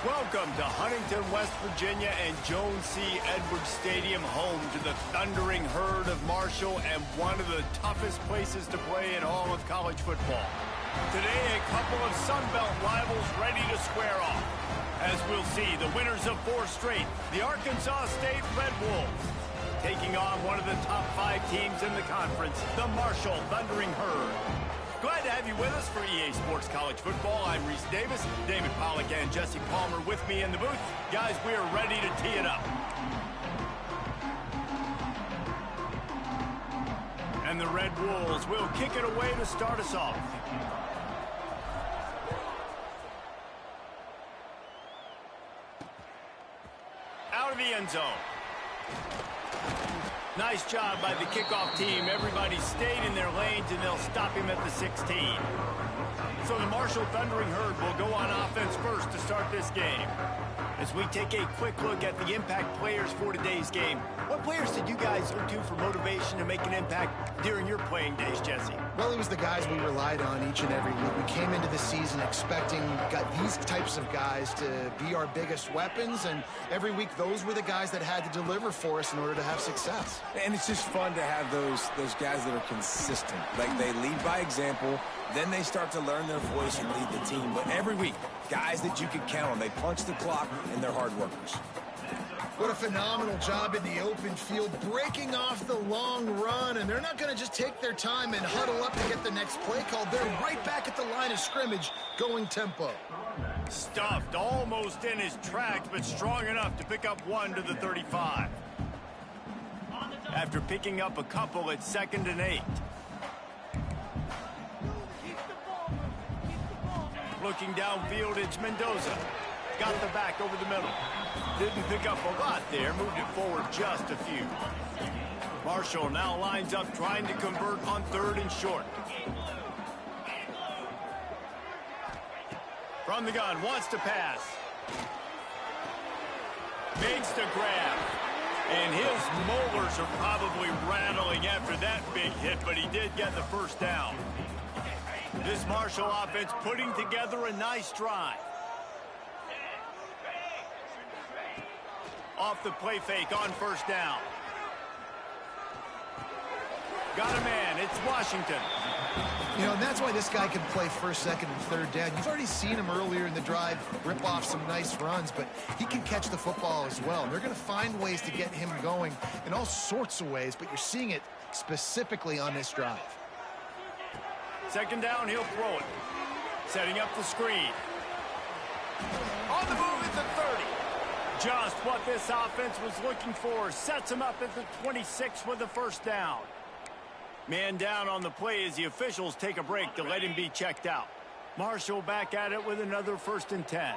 Welcome to Huntington, West Virginia and Jones C. Edwards Stadium, home to the thundering herd of Marshall and one of the toughest places to play in all of college football. Today, a couple of Sun Belt rivals ready to square off. As we'll see, the winners of 4 straight, the Arkansas State Red Wolves, taking on one of the top 5 teams in the conference, the Marshall Thundering Herd. Glad to have you with us for EA Sports College Football. I'm Reese Davis, David Pollack and Jesse Palmer with me in the booth. Guys, we are ready to tee it up. And the Red Wolves will kick it away to start us off. Out of the end zone. Nice job by the kickoff team. Everybody stayed in their lanes, and they'll stop him at the 16. So the Marshall Thundering Herd will go on offense first to start this game. As we take a quick look at the impact players for today's game, what players did you guys look to for motivation to make an impact during your playing days, Jesse? Well, it was the guys we relied on each and every week. We came into the season expecting these types of guys to be our biggest weapons, and every week those were the guys that had to deliver for us in order to have success. And it's just fun to have those guys that are consistent. Like, they lead by example, then they start to learn their voice and lead the team. But every week, guys that you can count on, they punch the clock, and they're hard workers. What a phenomenal job in the open field, breaking off the long run, and they're not going to just take their time and huddle up to get the next play called. They're right back at the line of scrimmage, going tempo. Stuffed almost in his tracks, but strong enough to pick up 1 to the 35. After picking up a couple, it's 2nd and 8. Looking downfield, it's Mendoza. Got the back over the middle. Didn't pick up a lot there, moved it forward just a few. Marshall now lines up trying to convert on 3rd and short. From the gun, wants to pass. Makes the grab. And his molars are probably rattling after that big hit, but he did get the first down. This Marshall offense putting together a nice drive. Off the play fake on 1st down. Got a man. It's Washington. You know, and that's why this guy can play 1st, 2nd, and 3rd down. You've already seen him earlier in the drive rip off some nice runs, but he can catch the football as well. And they're going to find ways to get him going in all sorts of ways, but you're seeing it specifically on this drive. 2nd down, he'll throw it. Setting up the screen. On the move at the 30. Just what this offense was looking for. Sets him up at the 26 with the 1st down. Man down on the play as the officials take a break to let him be checked out. Marshall back at it with another 1st and 10.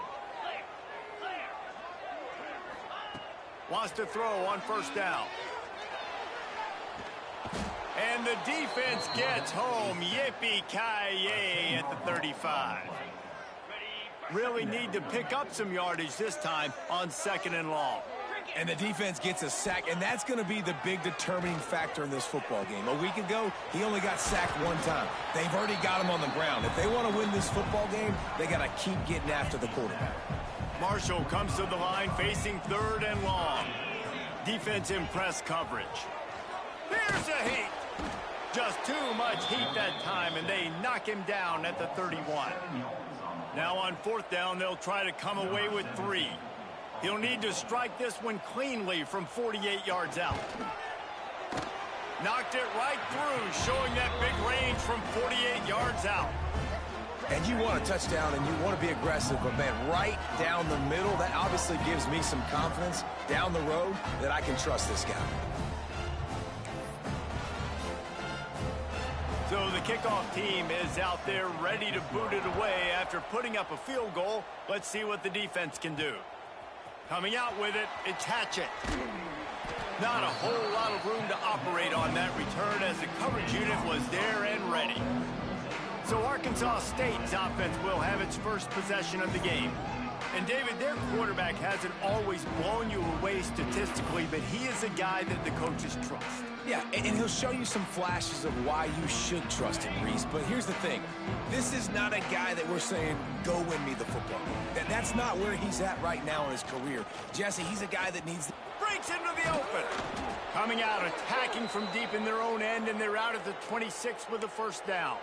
Wants to throw on 1st down. And the defense gets home. Yippee-ki-yay at the 35. Really need to pick up some yardage this time on 2nd and long. And the defense gets a sack, and that's going to be the big determining factor in this football game. A week ago, he only got sacked 1 time. They've already got him on the ground. If they want to win this football game, they got to keep getting after the quarterback. Marshall comes to the line facing 3rd and long. Defense in press coverage. Here's a heat. Just too much heat that time, and they knock him down at the 31. Now on 4th down, they'll try to come away with 3. He'll need to strike this one cleanly from 48 yards out. Knocked it right through, showing that big range from 48 yards out. And you want a touchdown, and you want to be aggressive, but, man, right down the middle, that obviously gives me some confidence down the road that I can trust this guy. So the kickoff team is out there ready to boot it away after putting up a field goal. Let's see what the defense can do. Coming out with it, it's Hatchett. Not a whole lot of room to operate on that return as the coverage unit was there and ready. So Arkansas State's offense will have its first possession of the game. And David, their quarterback hasn't always blown you away statistically, but he is a guy that the coaches trust. Yeah, and he'll show you some flashes of why you should trust him, Reese. But here's the thing. This is not a guy that we're saying, go win me the football game. That's not where he's at right now in his career. Jesse, he's a guy that needs... Breaks into the open. Coming out, attacking from deep in their own end, and they're out at the 26 with a first down.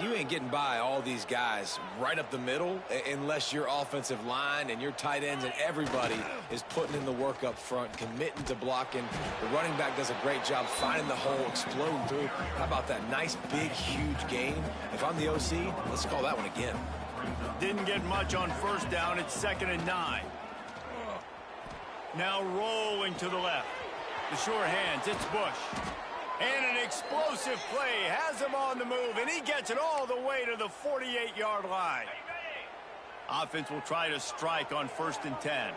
You ain't getting by all these guys right up the middle unless your offensive line and your tight ends and everybody is putting in the work up front, committing to blocking. The running back does a great job finding the hole, exploding through. How about that nice, big, huge gain? If I'm the OC, let's call that one again. Didn't get much on first down. It's 2nd and 9. Now rolling to the left. The sure hands, it's Bush. And an explosive play has him on the move, and he gets it all the way to the 48-yard line. Offense will try to strike on 1st and 10.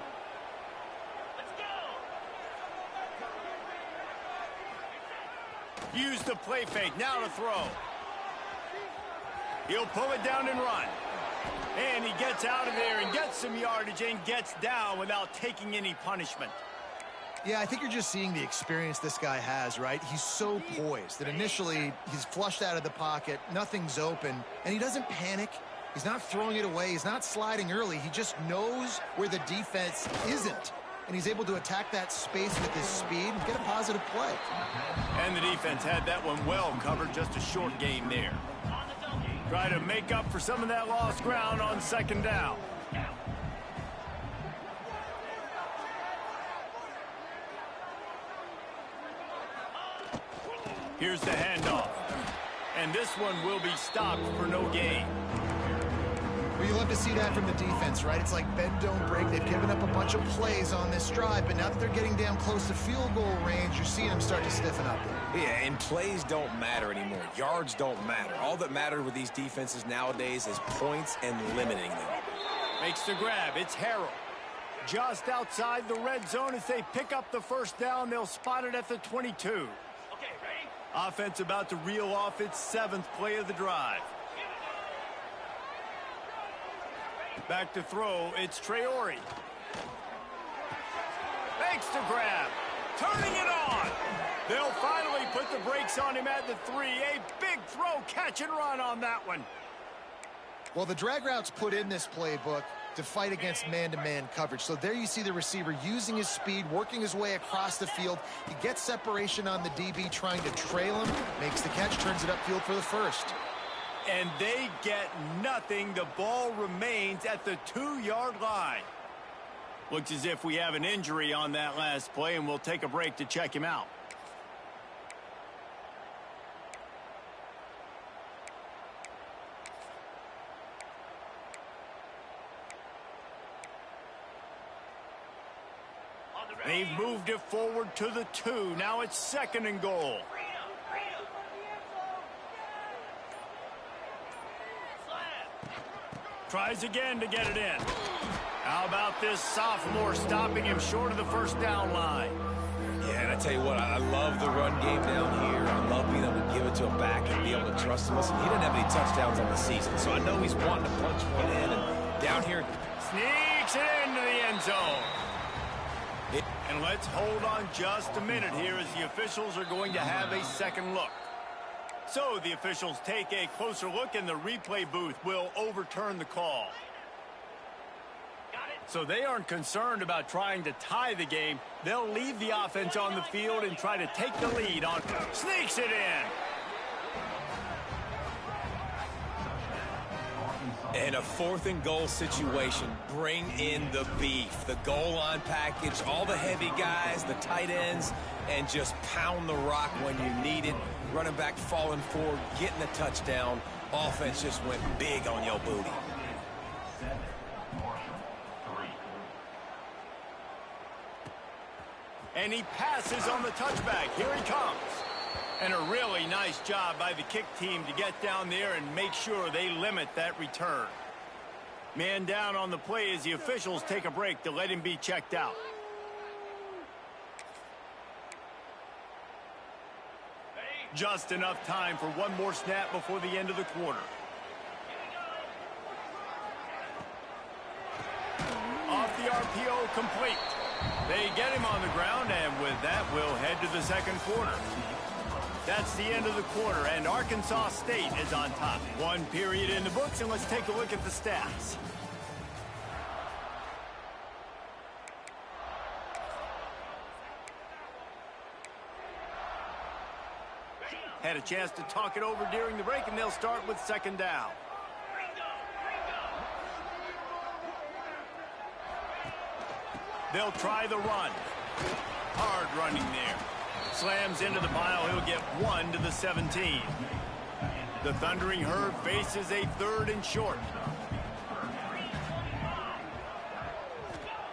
Use the play fake, now to throw. He'll pull it down and run. And he gets out of there and gets some yardage and gets down without taking any punishment. Yeah, I think you're just seeing the experience this guy has, right? He's so poised that initially he's flushed out of the pocket, nothing's open, and he doesn't panic. He's not throwing it away. He's not sliding early. He just knows where the defense isn't, and he's able to attack that space with his speed and get a positive play. And the defense had that one well covered, just a short gain there. Try to make up for some of that lost ground on 2nd down. Here's the handoff. And this one will be stopped for no gain. Well, you love to see that from the defense, right? It's like bend, don't break. They've given up a bunch of plays on this drive, but now that they're getting down close to field goal range, you're seeing them start to stiffen up there. Yeah, and plays don't matter anymore. Yards don't matter. All that matters with these defenses nowadays is points and limiting them. Makes the grab. It's Harrell. Just outside the red zone as they pick up the first down. They'll spot it at the 22. Offense about to reel off its 7th play of the drive. Back to throw, it's Traore. Makes the grab. Turning it on. They'll finally put the brakes on him at the 3. A big throw, catch and run on that one. Well, the drag routes put in this playbook to fight against man-to-man coverage. So there you see the receiver using his speed, working his way across the field. He gets separation on the DB, trying to trail him, makes the catch, turns it upfield for the first. And they get nothing. The ball remains at the 2-yard line. Looks as if we have an injury on that last play, and we'll take a break to check him out. They've moved it forward to the 2. Now it's 2nd and goal. Tries again to get it in. How about this sophomore stopping him short of the first down line? Yeah, and I tell you what, I love the run game down here. I love being able to give it to him back and be able to trust him. Listen, he didn't have any touchdowns on the season, so I know he's wanting to punch one in. And down here, sneaks it into the end zone. And let's hold on just a minute here as the officials are going to have a second look. So the officials take a closer look, and the replay booth will overturn the call. So they aren't concerned about trying to tie the game. They'll leave the offense on the field and try to take the lead on. Sneaks it in. In a 4th and goal situation, bring in the beef. The goal line package, all the heavy guys, the tight ends, and just pound the rock when you need it. Running back falling forward, getting the touchdown. Offense just went big on your booty. And he passes on the touchback. Here he comes. And a really nice job by the kick team to get down there and make sure they limit that return. Man down on the play as the officials take a break to let him be checked out. Just enough time for one more snap before the end of the quarter. Off the RPO, complete. They get him on the ground, and with that, we'll head to the second quarter. That's the end of the quarter, and Arkansas State is on top. One period in the books, and let's take a look at the stats. Had a chance to talk it over during the break, and they'll start with second down. They'll try the run. Hard running there. Slams into the pile. He'll get 1 to the 17. The Thundering Herd faces a 3rd and short.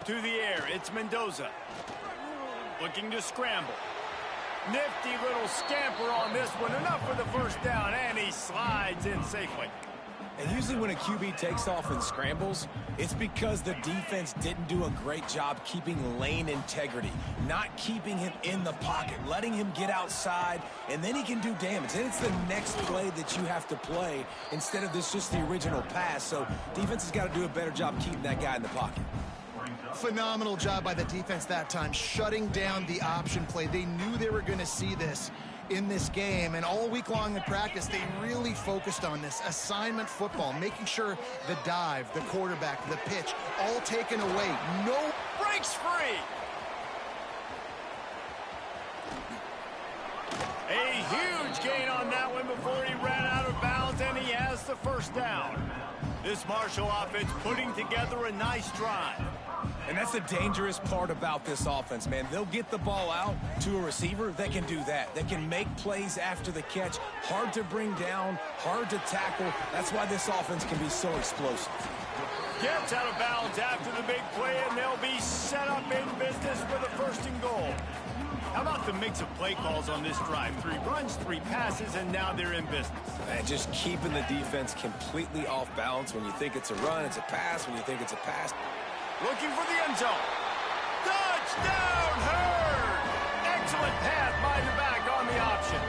To the air, it's Mendoza. Looking to scramble. Nifty little scamper on this one. Enough for the first down, and he slides in safely. And usually when a QB takes off and scrambles, it's because the defense didn't do a great job keeping lane integrity, not keeping him in the pocket, letting him get outside, and then he can do damage. Then it's the next play that you have to play instead of this just the original pass. So defense has got to do a better job keeping that guy in the pocket. Phenomenal job by the defense that time, shutting down the option play. They knew they were going to see this in this game, and all week long in practice, they really focused on this assignment football, making sure the dive, the quarterback, the pitch, all taken away. No breaks free. A huge gain on that one before he ran out of bounds, and he has the first down. This Marshall offense putting together a nice drive. And that's the dangerous part about this offense, man. They'll get the ball out to a receiver that can do that. That can make plays after the catch. Hard to bring down, hard to tackle. That's why this offense can be so explosive. Gets out of bounds after the big play, and they'll be set up in business for the 1st and goal. How about the mix of play calls on this drive? 3 runs, 3 passes, and now they're in business. And just keeping the defense completely off balance. When you think it's a run, it's a pass. When you think it's a pass, looking for the end zone. Touchdown, Herd! Excellent pass by the back on the option.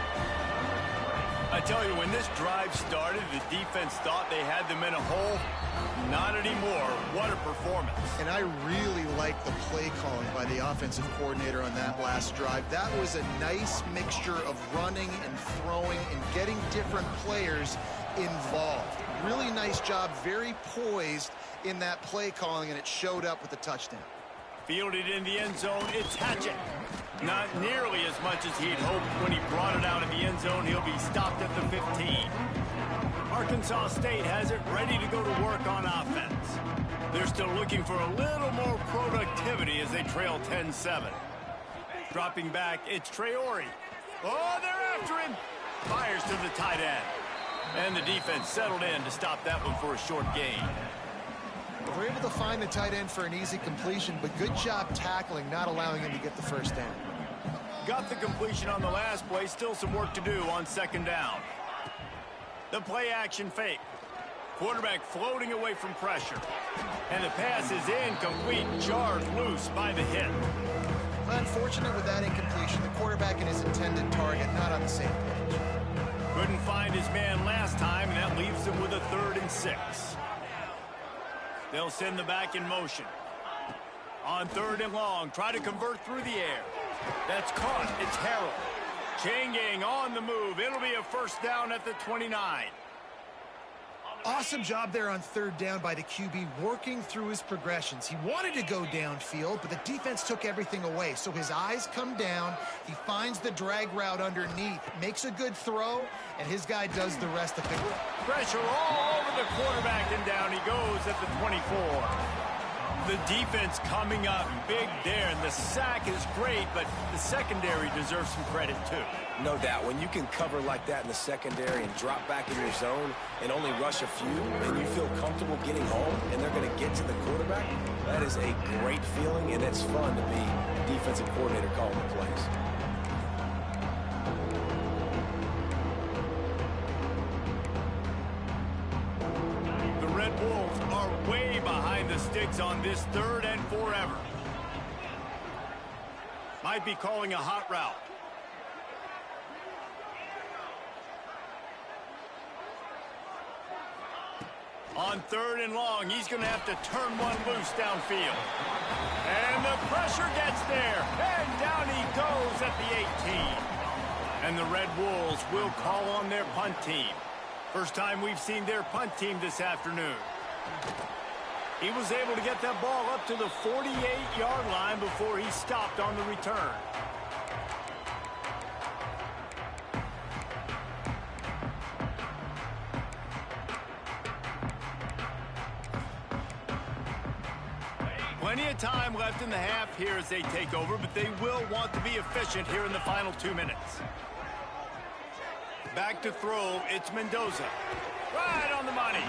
I tell you, when this drive started, the defense thought they had them in a hole. Not anymore. What a performance. And I really like the play calling by the offensive coordinator on that last drive. That was a nice mixture of running and throwing and getting different players involved. Really nice job, very poised in that play calling, and it showed up with the touchdown. Fielded in the end zone, it's Hatchett. Not nearly as much as he'd hoped when he brought it out of the end zone. He'll be stopped at the 15. Arkansas State has it ready to go to work on offense. They're still looking for a little more productivity as they trail 10-7. Dropping back, it's Traore. Oh, they're after him. Fires to the tight end. And the defense settled in to stop that one for a short gain. We're able to find the tight end for an easy completion, but good job tackling, not allowing him to get the first down. Got the completion on the last play. Still some work to do on second down. The play action fake. Quarterback floating away from pressure. And the pass is incomplete, jarred loose by the hit. Unfortunate with that incompletion. The quarterback and his intended target not on the same page. Couldn't find his man last time, and that leaves him with a 3rd and 6. They'll send the back in motion. On 3rd and long, try to convert through the air. That's caught. It's Harrell. Chain gang on the move. It'll be a first down at the 29. Awesome job there on 3rd down by the QB, working through his progressions. He wanted to go downfield, but the defense took everything away. So his eyes come down. He finds the drag route underneath, makes a good throw, and his guy does the rest of the work. Pressure all over the quarterback, and down he goes at the 24. The defense coming up big there, and the sack is great, but the secondary deserves some credit too. No doubt. When you can cover like that in the secondary and drop back in your zone and only rush a few, and you feel comfortable getting home, and they're going to get to the quarterback, that is a great feeling, and it's fun to be a defensive coordinator calling the plays. The Red Wolves are way behind the sticks on this 3rd and forever. Might be calling a hot route. On 3rd and long, he's going to have to turn one loose downfield. And the pressure gets there. And down he goes at the 18. And the Red Wolves will call on their punt team. First time we've seen their punt team this afternoon. He was able to get that ball up to the 48-yard line before he stopped on the return. Plenty of time left in the half here as they take over, but they will want to be efficient here in the final 2 minutes. Back to throw, it's Mendoza. Right on the money.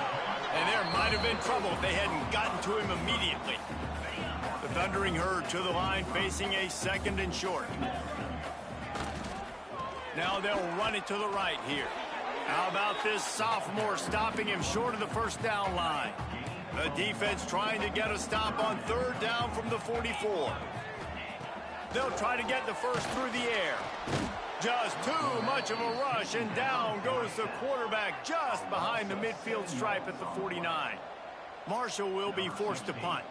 And there might have been trouble if they hadn't gotten to him immediately. The Thundering Herd to the line facing a 2nd and short. Now they'll run it to the right here. How about this sophomore stopping him short of the first down line? The defense trying to get a stop on 3rd down from the 44. They'll try to get the first through the air. Just too much of a rush, and down goes the quarterback just behind the midfield stripe at the 49. Marshall will be forced to punt.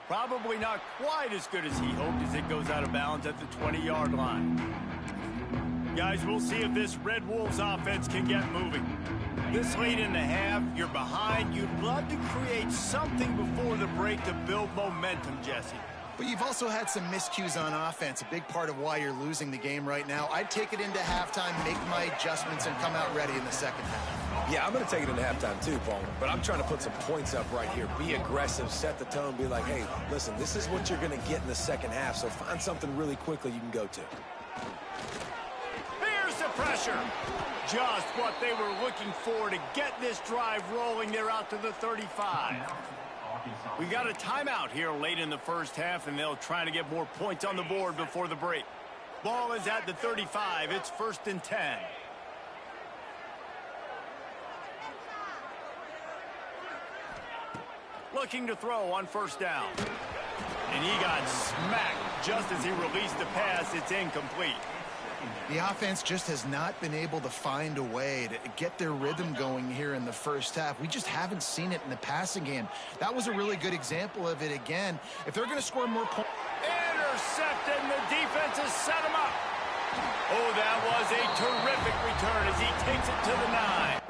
Probably not quite as good as he hoped as it goes out of bounds at the 20-yard line. Guys, we'll see if this Red Wolves offense can get moving. This late in the half, you're behind. You'd love to create something before the break to build momentum, Jesse. But you've also had some miscues on offense, a big part of why you're losing the game right now. I'd take it into halftime, make my adjustments, and come out ready in the second half. Yeah, I'm going to take it into halftime too, Paul. But I'm trying to put some points up right here. Be aggressive, set the tone, be like, hey, listen, this is what you're going to get in the second half, so find something really quickly you can go to. Here's the pressure. Just what they were looking for to get this drive rolling. They're out to the 35. We've got a timeout here late in the first half, and they'll try to get more points on the board before the break. Ball is at the 35. It's 1st and 10. Looking to throw on 1st down. And he got smacked just as he released the pass. It's incomplete. The offense just has not been able to find a way to get their rhythm going here in the first half. We just haven't seen it in the passing game. That was a really good example of it again. If they're going to score more points... Intercepted, and the defense has set him up. Oh, that was a terrific return as he takes it to the 9.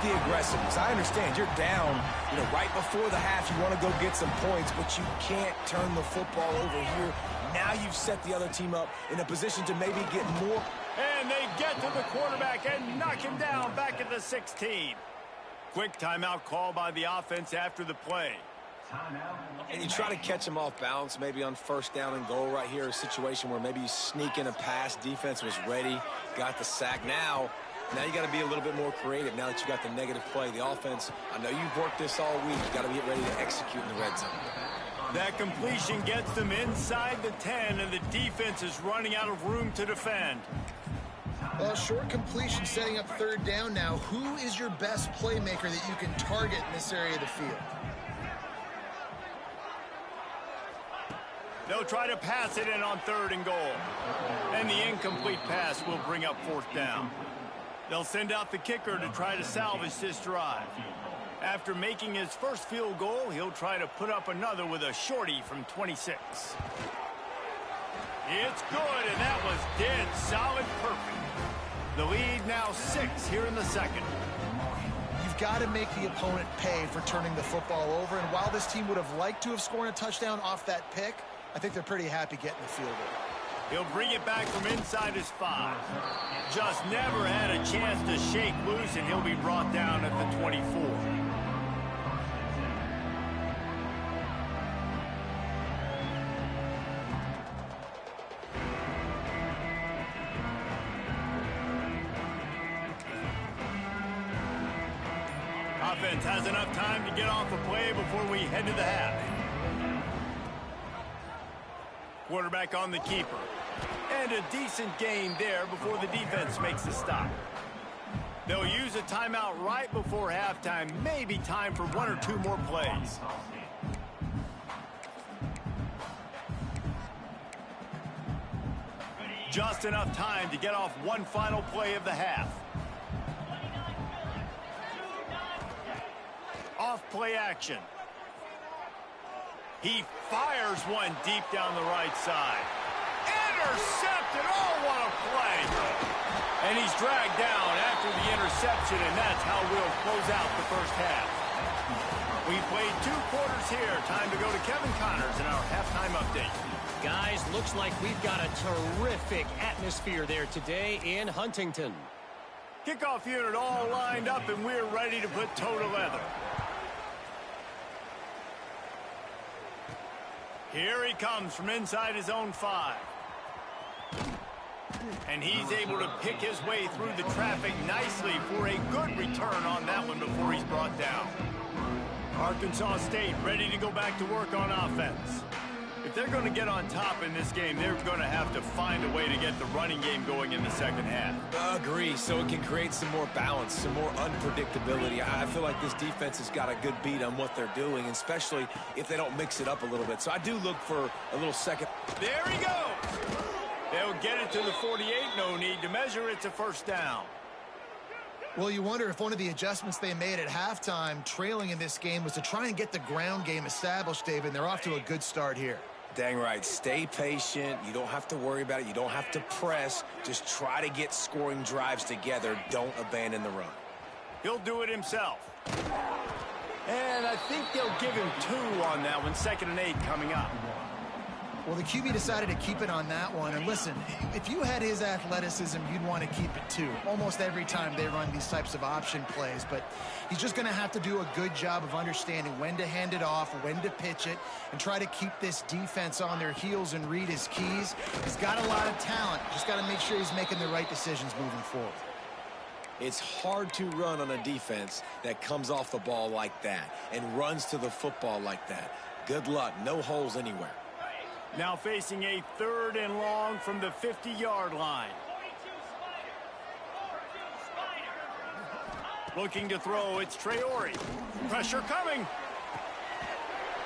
The aggressiveness. I understand you're down, right before the half. You want to go get some points, but you can't turn the football over here. Now you've set the other team up in a position to maybe get more. And they get to the quarterback and knock him down back at the 16. Quick timeout call by the offense after the play. And you try to catch him off balance, maybe on 1st down and goal right here, a situation where maybe you sneak in a pass. Defense was ready, got the sack. Now you got to be a little bit more creative now that you got the negative play. The offense, I know you've worked this all week. You got to get ready to execute in the red zone. That completion gets them inside the 10, and the defense is running out of room to defend. Well, short completion setting up 3rd down now. Who is your best playmaker that you can target in this area of the field? They'll try to pass it in on 3rd and goal. And the incomplete pass will bring up 4th down. They'll send out the kicker to try to salvage this drive. After making his first field goal, he'll try to put up another with a shorty from 26. It's good, and that was dead solid perfect. The lead now 6 here in the second. You've got to make the opponent pay for turning the football over, and while this team would have liked to have scored a touchdown off that pick, I think they're pretty happy getting the field goal. He'll bring it back from inside his 5. Just never had a chance to shake loose, and he'll be brought down at the 24. Offense has enough time to get off a play before we head to the half. Quarterback on the keeper. And a decent gain there before the defense makes the stop. They'll use a timeout right before halftime. Maybe time for 1 or 2 more plays. Just enough time to get off one final play of the half. Off play action. He fires one deep down the right side. Intercepted. Oh, what a play. And he's dragged down after the interception, and that's how we'll close out the first half. We played 2 quarters here. Time to go to Kevin Connors in our halftime update. Guys, looks like we've got a terrific atmosphere there today in Huntington. Kickoff unit all lined up, and we're ready to put toe to leather. Here he comes from inside his own 5. And he's able to pick his way through the traffic nicely for a good return on that one before he's brought down. Arkansas State ready to go back to work on offense. If they're going to get on top in this game, they're going to have to find a way to get the running game going in the second half. Agree, so it can create some more balance, some more unpredictability. I feel like this defense has got a good beat on what they're doing, especially if they don't mix it up a little bit. So I do look for a little second. There he goes. They'll get it to the 48. No need to measure. It's a first down. Well, you wonder if one of the adjustments they made at halftime, trailing in this game, was to try and get the ground game established, David. And they're off to a good start here. Dang right. Stay patient. You don't have to worry about it. You don't have to press. Just try to get scoring drives together. Don't abandon the run. He'll do it himself. And I think they'll give him 2 on that one. 2nd and 8 coming up. Well, the QB decided to keep it on that one. And listen, if you had his athleticism, you'd want to keep it too. Almost every time they run these types of option plays. But he's just going to have to do a good job of understanding when to hand it off, when to pitch it, and try to keep this defense on their heels and read his keys. He's got a lot of talent. Just got to make sure he's making the right decisions moving forward. It's hard to run on a defense that comes off the ball like that and runs to the football like that. Good luck. No holes anywhere. Now facing a 3rd and long from the 50-yard line. Looking to throw, it's Traore. Pressure coming.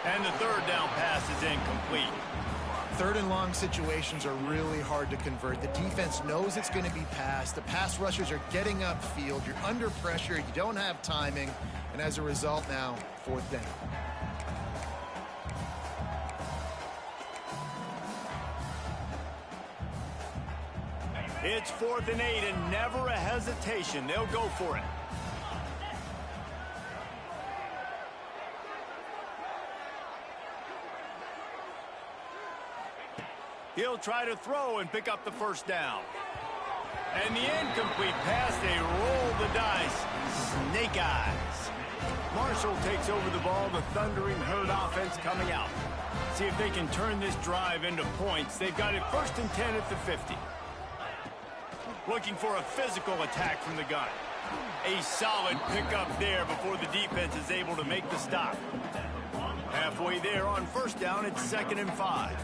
And the 3rd down pass is incomplete. 3rd and long situations are really hard to convert. The defense knows it's going to be passed. The pass rushers are getting upfield. You're under pressure. You don't have timing. And as a result now, 4th down. It's 4th and 8 and never a hesitation. They'll go for it. He'll try to throw and pick up the 1st down. And the incomplete pass, they roll the dice. Snake eyes. Marshall takes over the ball. The Thundering Herd offense coming out. See if they can turn this drive into points. They've got it 1st and 10 at the 50. Looking for a physical attack from the gun. A solid pickup there before the defense is able to make the stop. Halfway there on 1st down, it's 2nd and 5.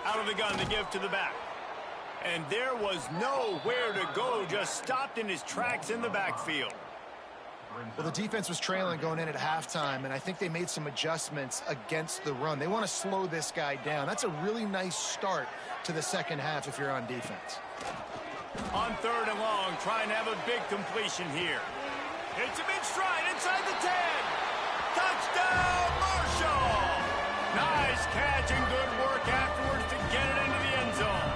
Out of the gun to give to the back. And there was nowhere to go, just stopped in his tracks in the backfield. Well, the defense was trailing going in at halftime, and I think they made some adjustments against the run. They want to slow this guy down. That's a really nice start to the second half if you're on defense. On 3rd and long, trying to have a big completion here. It's a big stride inside the 10. Touchdown, Marshall! Nice catch and good work afterwards to get it into the end zone.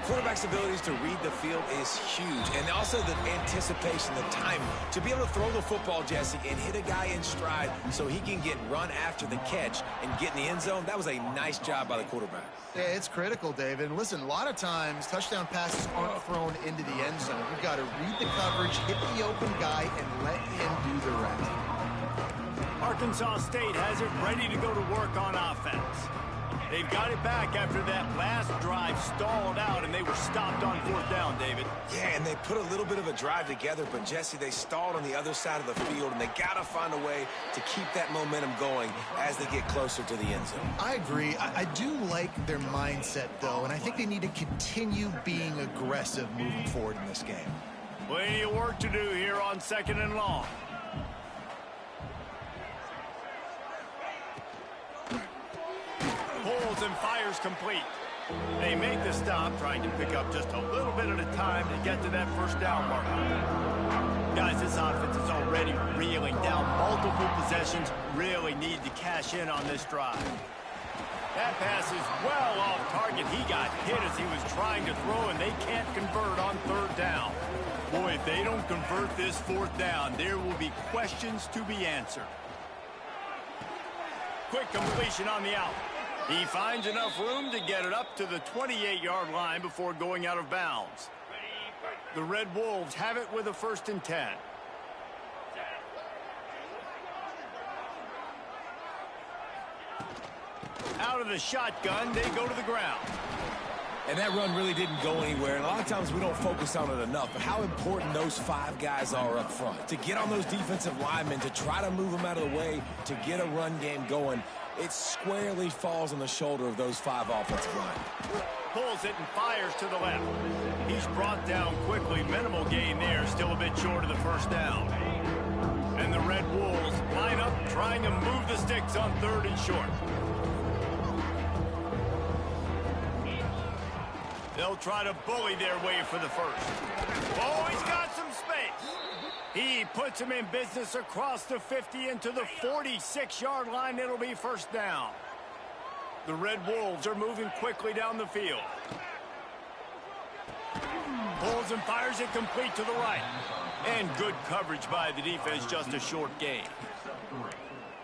Quarterback's abilities to read the field is huge, and also the anticipation, the timing. To be able to throw the football, Jesse, and hit a guy in stride so he can get run after the catch and get in the end zone, that was a nice job by the quarterback. Yeah, it's critical, David. And listen, a lot of times touchdown passes aren't thrown into the end zone. You've got to read the coverage, hit the open guy, and let him do the rest. Arkansas State has it ready to go to work on offense. They've got it back after that last drive stalled out, and they were stopped on fourth down, David. Yeah, and they put a little bit of a drive together, but, Jesse, they stalled on the other side of the field, and they got to find a way to keep that momentum going as they get closer to the end zone. I agree. I do like their mindset, though, and I think they need to continue being aggressive moving forward in this game. Plenty of work to do here on 2nd and long. Pulls and fires complete. They make the stop, trying to pick up just a little bit at a time to get to that first down mark. Guys, this offense is already reeling down multiple possessions. Really need to cash in on this drive. That pass is well off target. He got hit as he was trying to throw, and they can't convert on 3rd down. Boy, if they don't convert this 4th down, there will be questions to be answered. Quick completion on the out. He finds enough room to get it up to the 28-yard line before going out of bounds. The Red Wolves have it with a 1st and 10. Out of the shotgun, they go to the ground. And that run really didn't go anywhere. And a lot of times we don't focus on it enough. But how important those 5 guys are up front. To get on those defensive linemen, to try to move them out of the way, to get a run game going, it squarely falls on the shoulder of those 5 offensive linemen. Pulls it and fires to the left. He's brought down quickly. Minimal gain there. Still a bit short of the 1st down. And the Red Wolves line up trying to move the sticks on 3rd and short. They'll try to bully their way for the 1st. Oh, he's got some space. He puts him in business across the 50 into the 46-yard line. It'll be 1st down. The Red Wolves are moving quickly down the field. Pulls and fires it complete to the right. And good coverage by the defense, just a short gain.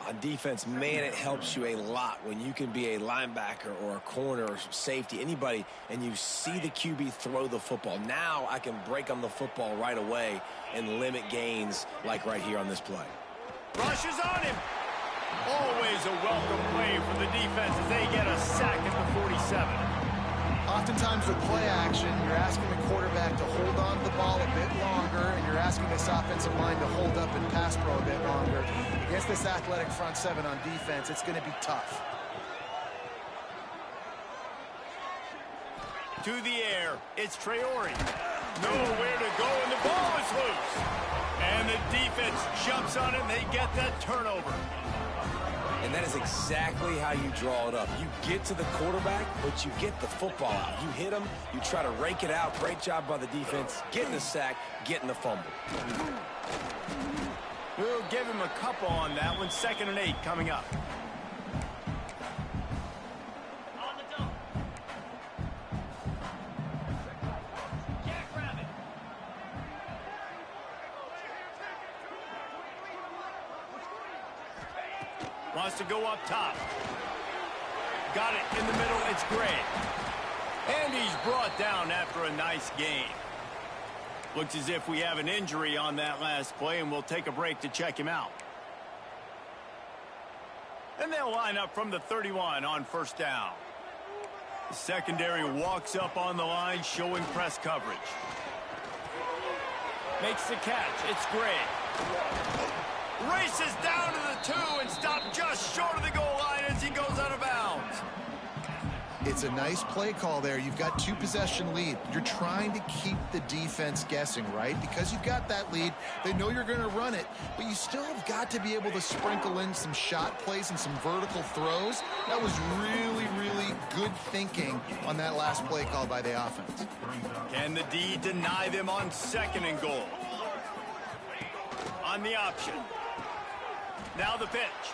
On defense, man, it helps you a lot when you can be a linebacker or a corner or safety, anybody, and you see the QB throw the football. Now I can break on the football right away and limit gains like right here on this play. Rushes on him. Always a welcome play for the defense as they get a sack at the 47. Oftentimes with play action, you're asking the quarterback to hold on to the ball a bit longer, and you're asking this offensive line to hold up and pass pro a bit longer. Against this athletic front 7 on defense, it's going to be tough. To the air, it's Traore. Nowhere to go, and the ball is loose. And the defense jumps on it, and they get that turnover. And that is exactly how you draw it up. You get to the quarterback, but you get the football out. You hit him, you try to rake it out. Great job by the defense, getting the sack, getting the fumble. We'll give him a couple on that one. 2nd and 8 coming up. Wants to go up top. Got it in the middle. It's Gray. And he's brought down after a nice gain. Looks as if we have an injury on that last play, and we'll take a break to check him out. And they'll line up from the 31 on 1st down. The secondary walks up on the line, showing press coverage. Makes the catch. It's Gray. Races down to the 2 and stopped just short of the goal line as he goes out of bounds. It's a nice play call there. You've got 2-possession lead. You're trying to keep the defense guessing, right? Because you've got that lead. They know you're going to run it, but you still have got to be able to sprinkle in some shot plays and some vertical throws. That was really, really good thinking on that last play call by the offense. Can the D deny them on 2nd and goal? On the option. Now the pitch.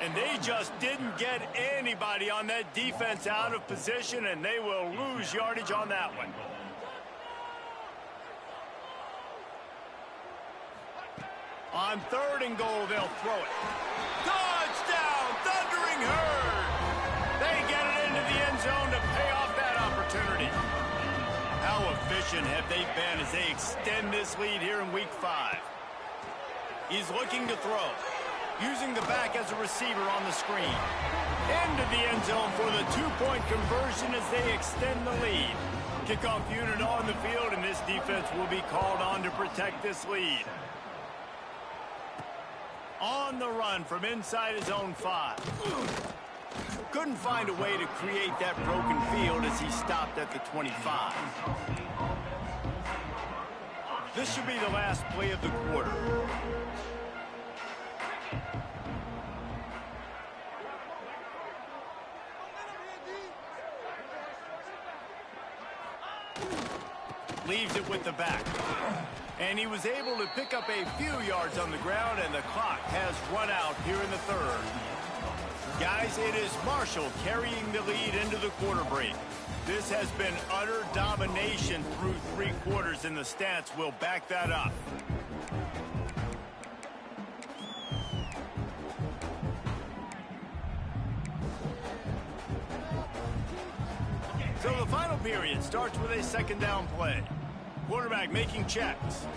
And they just didn't get anybody on that defense out of position, and they will lose yardage on that one. On 3rd and goal, they'll throw it. Touchdown, Thundering Herd! They get it into the end zone to pay off that opportunity. How efficient have they been as they extend this lead here in Week 5? He's looking to throw, using the back as a receiver on the screen. Into the end zone for the two-point conversion as they extend the lead. Kickoff unit on the field, and this defense will be called on to protect this lead. On the run from inside his own 5. Couldn't find a way to create that broken field as he stopped at the 25. This should be the last play of the quarter. Leaves it with the back. And he was able to pick up a few yards on the ground, and the clock has run out here in the third. Guys, it is Marshall carrying the lead into the quarter break. This has been utter domination through 3 quarters, and the stats will back that up. So the final period starts with a second down play. Quarterback making checks.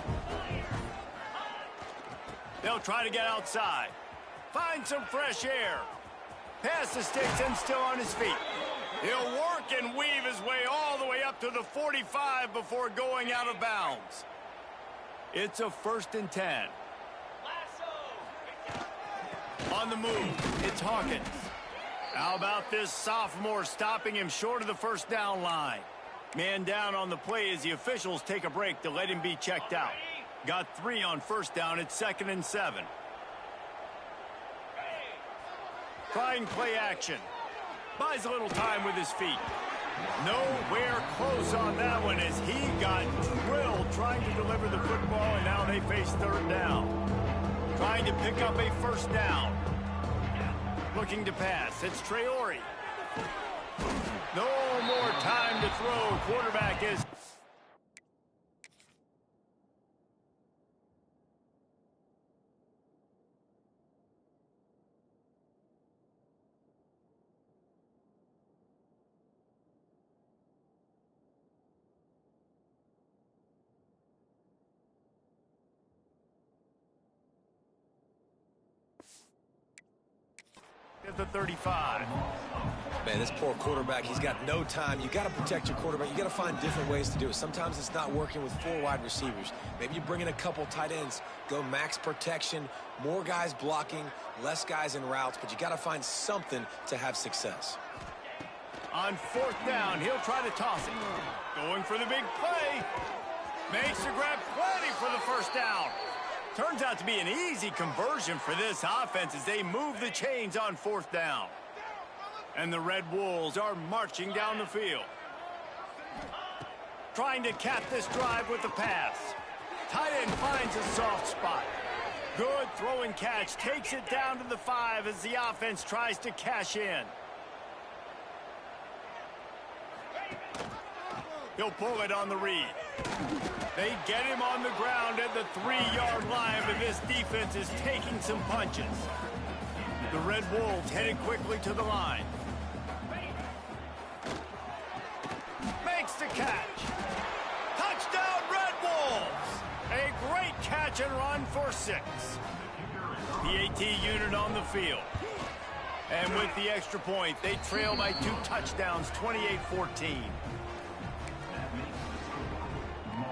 They'll try to get outside. Find some fresh air. Pass the sticks and still on his feet. He'll work and weave his way all the way up to the 45 before going out of bounds. It's a 1st and 10. On the move, it's Hawkins. How about this sophomore stopping him short of the first down line? Man down on the play as the officials take a break to let him be checked out. Got 3 on first down. It's 2nd and 7. Trying play action. Buys a little time with his feet. Nowhere close on that one as he got drilled trying to deliver the football, and now they face 3rd down. Trying to pick up a first down. Looking to pass. It's Traore. No more time to throw. Quarterback is... at the 35. Man, this poor quarterback, he's got no time. You got to protect your quarterback. You got to find different ways to do it. Sometimes it's not working with 4 wide receivers. Maybe you bring in a couple tight ends, go max protection, more guys blocking, less guys in routes, but you got to find something to have success. On 4th down, he'll try to toss it. Going for the big play. Makes the grab plenty for the first down. Turns out to be an easy conversion for this offense as they move the chains on 4th down. And the Red Wolves are marching down the field. Trying to cap this drive with the pass. Tight end finds a soft spot. Good throw and catch. Takes it down to the 5 as the offense tries to cash in. He'll pull it on the read. They get him on the ground at the 3-yard line, but this defense is taking some punches. The Red Wolves headed quickly to the line. Makes the catch. Touchdown, Red Wolves! A great catch and run for 6. PAT unit on the field. And with the extra point, they trail by 2 touchdowns, 28-14.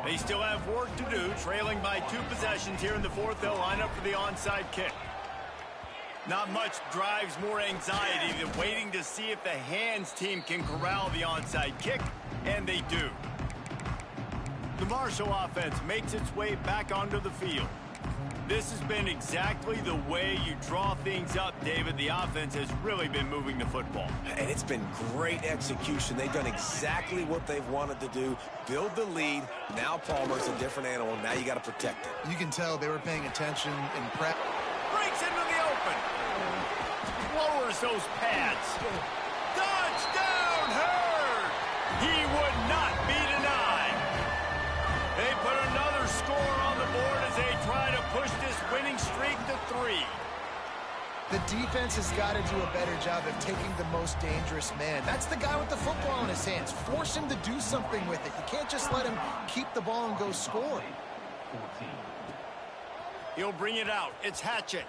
They still have work to do, trailing by 2 possessions here in the 4th. They'll line up for the onside kick. Not much drives more anxiety than waiting to see if the hands team can corral the onside kick, and they do. The Marshall offense makes its way back onto the field. This has been exactly the way you draw things up, David. The offense has really been moving the football. And it's been great execution. They've done exactly what they've wanted to do. Build the lead. Now Palmer's a different animal. Now you got to protect it. You can tell they were paying attention in prep. Breaks into the open. Lowers those pads. Touchdown, Hurd! He would not be denied. They put another score on the board as they try to push this winning streak to 3. The defense has got to do a better job of taking the most dangerous man. That's the guy with the football in his hands. Force him to do something with it. You can't just let him keep the ball and go score. He'll bring it out. It's Hatchett.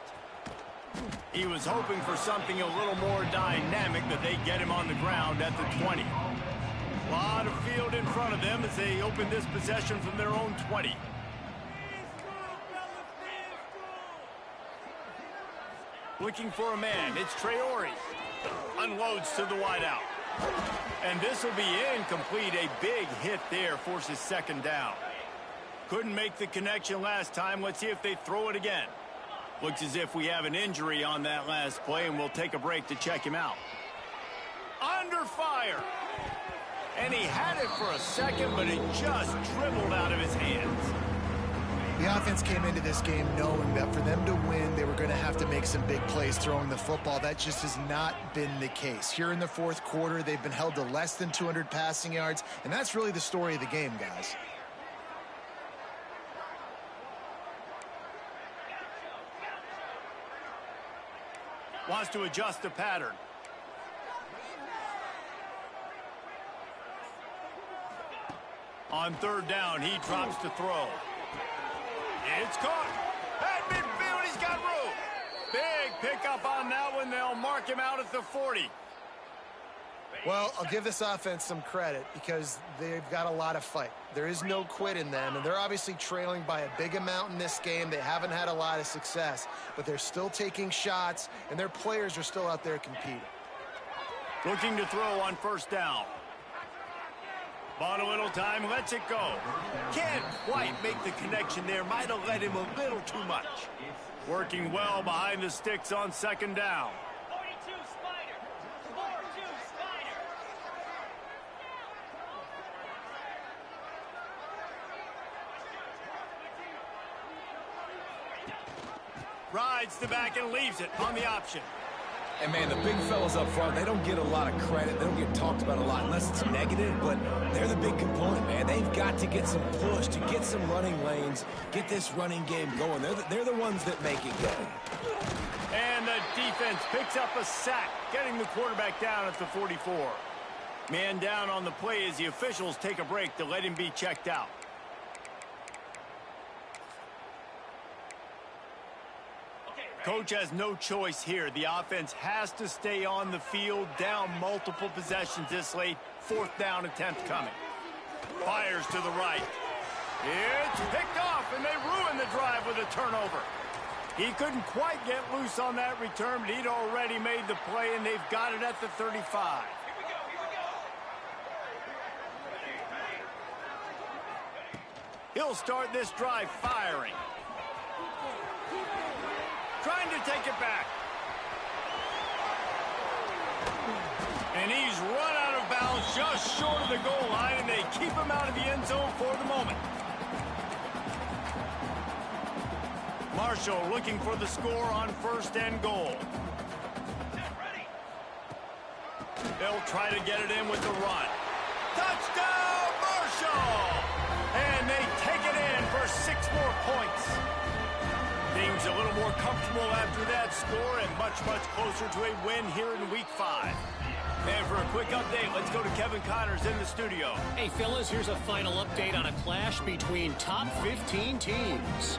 He was hoping for something a little more dynamic, but they get him on the ground at the 20. A lot of field in front of them as they open this possession from their own 20. Looking for a man. It's Traore. Unloads to the wideout. And this will be incomplete. A big hit there forces second down. Couldn't make the connection last time. Let's see if they throw it again. Looks as if we have an injury on that last play, and we'll take a break to check him out. Under fire. And he had it for a second, but it just dribbled out of his hands. The offense came into this game knowing that for them to win, they were going to have to make some big plays throwing the football. That just has not been the case. Here in the fourth quarter, they've been held to less than 200 passing yards, and that's really the story of the game, guys. Wants to adjust the pattern. On third down, he drops to throw. It's caught. At midfield, he's got room. Big pickup on that one. They'll mark him out at the 40. Well, I'll give this offense some credit because they've got a lot of fight. There is no quit in them, and they're obviously trailing by a big amount in this game. They haven't had a lot of success, but they're still taking shots, and their players are still out there competing. Looking to throw on first down. Bought a little time, lets it go. Can't quite make the connection there. Might have let him a little too much. Working well behind the sticks on second down. 42 Spider. 42 Spider. Rides the back and leaves it on the option. And, man, the big fellas up front, they don't get a lot of credit. They don't get talked about a lot unless it's negative, but they're the big component, man. They've got to get some push, to get some running lanes, get this running game going. They're the ones that make it go. And the defense picks up a sack, getting the quarterback down at the 44. Man down on the play as the officials take a break to let him be checked out. Coach has no choice here. The offense has to stay on the field, down multiple possessions this late. Fourth down attempt coming. Fires to the right. It's picked off, and they ruin the drive with a turnover. He couldn't quite get loose on that return, but he'd already made the play, and they've got it at the 35. He'll start this drive firing. Trying to take it back. And he's run out of bounds just short of the goal line, and they keep him out of the end zone for the moment. Marshall looking for the score on first and goal. They'll try to get it in with the run. Touchdown, Marshall! And they take it in for 6 more points. Things a little more comfortable after that score and much, much closer to a win here in Week 5. And for a quick update, let's go to Kevin Connors in the studio. Hey, fellas, here's a final update on a clash between top 15 teams.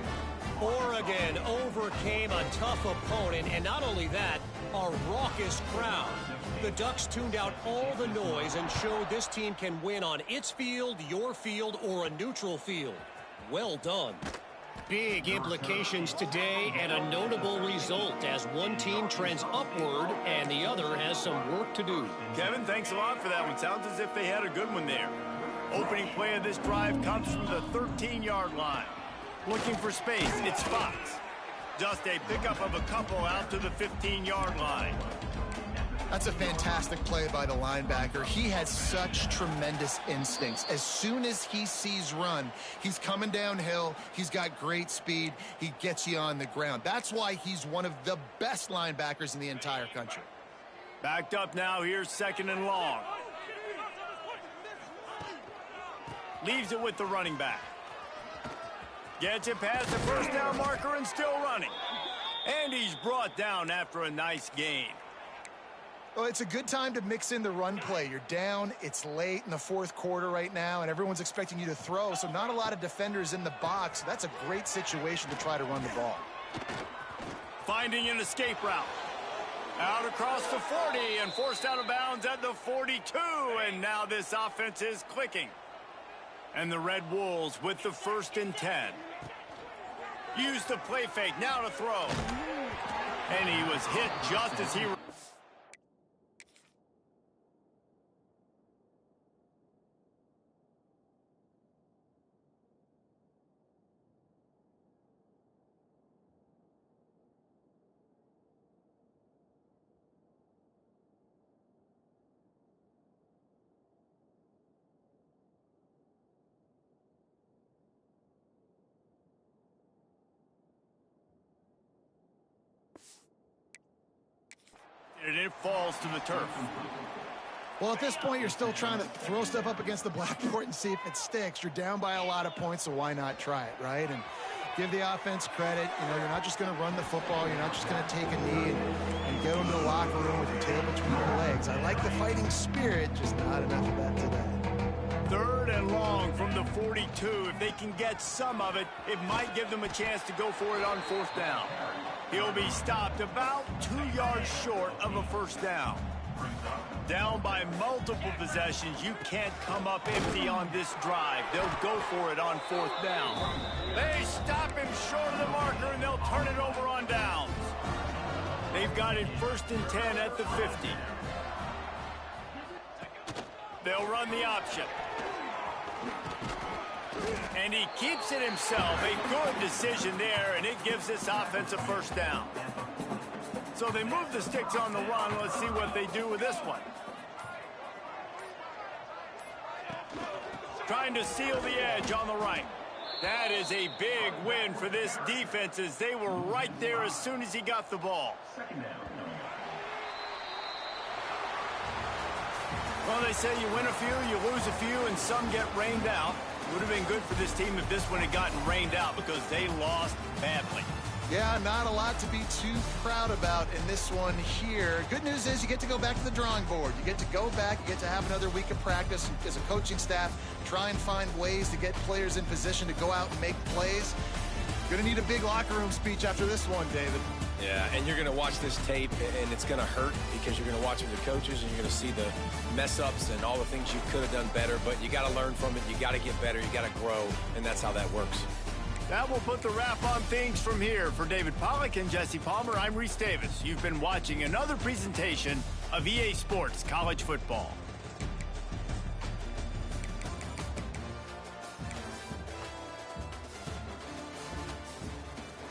Oregon overcame a tough opponent, and not only that, a raucous crowd. The Ducks tuned out all the noise and showed this team can win on its field, your field, or a neutral field. Well done. Big implications today and a notable result as one team trends upward and the other has some work to do. Kevin, thanks a lot for that one. Sounds as if they had a good one there. Opening play of this drive comes from the 13-yard line. Looking for space, it's Fox. Just a pickup of a couple out to the 15-yard line. That's a fantastic play by the linebacker. He has such tremendous instincts. As soon as he sees run, he's coming downhill. He's got great speed. He gets you on the ground. That's why he's one of the best linebackers in the entire country. Backed up now. Here's second and long. Leaves it with the running back. Gets it past the first down marker and still running. And he's brought down after a nice gain. Well, it's a good time to mix in the run play. You're down, it's late in the fourth quarter right now, and everyone's expecting you to throw, so not a lot of defenders in the box. That's a great situation to try to run the ball. finding an escape route. Out across the 40 and forced out of bounds at the 42. And now this offense is clicking. And the Red Wolves with the 1st and 10. Use the play fake, now to throw. And he was hit just as he... And it falls to the turf. Well, at this point, you're still trying to throw stuff up against the blackboard and see if it sticks. You're down by a lot of points, so why not try it, right? And give the offense credit. You know, you're not just going to run the football. You're not just going to take a knee and go into the locker room with your tail between your legs. I like the fighting spirit, just not enough of that today. 3rd and long from the 42. If they can get some of it, it might give them a chance to go for it on 4th down. He'll be stopped about 2 yards short of a 1st down. Down by multiple possessions, you can't come up empty on this drive. They'll go for it on 4th down. They stop him short of the marker, and they'll turn it over on downs. They've got it 1st and 10 at the 50. They'll run the option. And he keeps it himself. A good decision there, and it gives this offense a 1st down. So they move the sticks on the run. Let's see what they do with this one. Trying to seal the edge on the right. That is a big win for this defense, as they were right there as soon as he got the ball. Well, they say you win a few, you lose a few, and some get rained out. Would have been good for this team if this one had gotten rained out, because they lost badly. Yeah, not a lot to be too proud about in this one here. Good news is you get to go back to the drawing board. You get to go back, you get to have another week of practice as a coaching staff, try and find ways to get players in position to go out and make plays. Going to need a big locker room speech after this one, David. Yeah, and you're going to watch this tape, and it's going to hurt because you're going to watch it with the coaches, and you're going to see the mess-ups and all the things you could have done better, but you got to learn from it. You got to get better. You got to grow, and that's how that works. That will put the wrap on things from here. For David Pollack and Jesse Palmer, I'm Reese Davis. You've been watching another presentation of EA Sports College Football.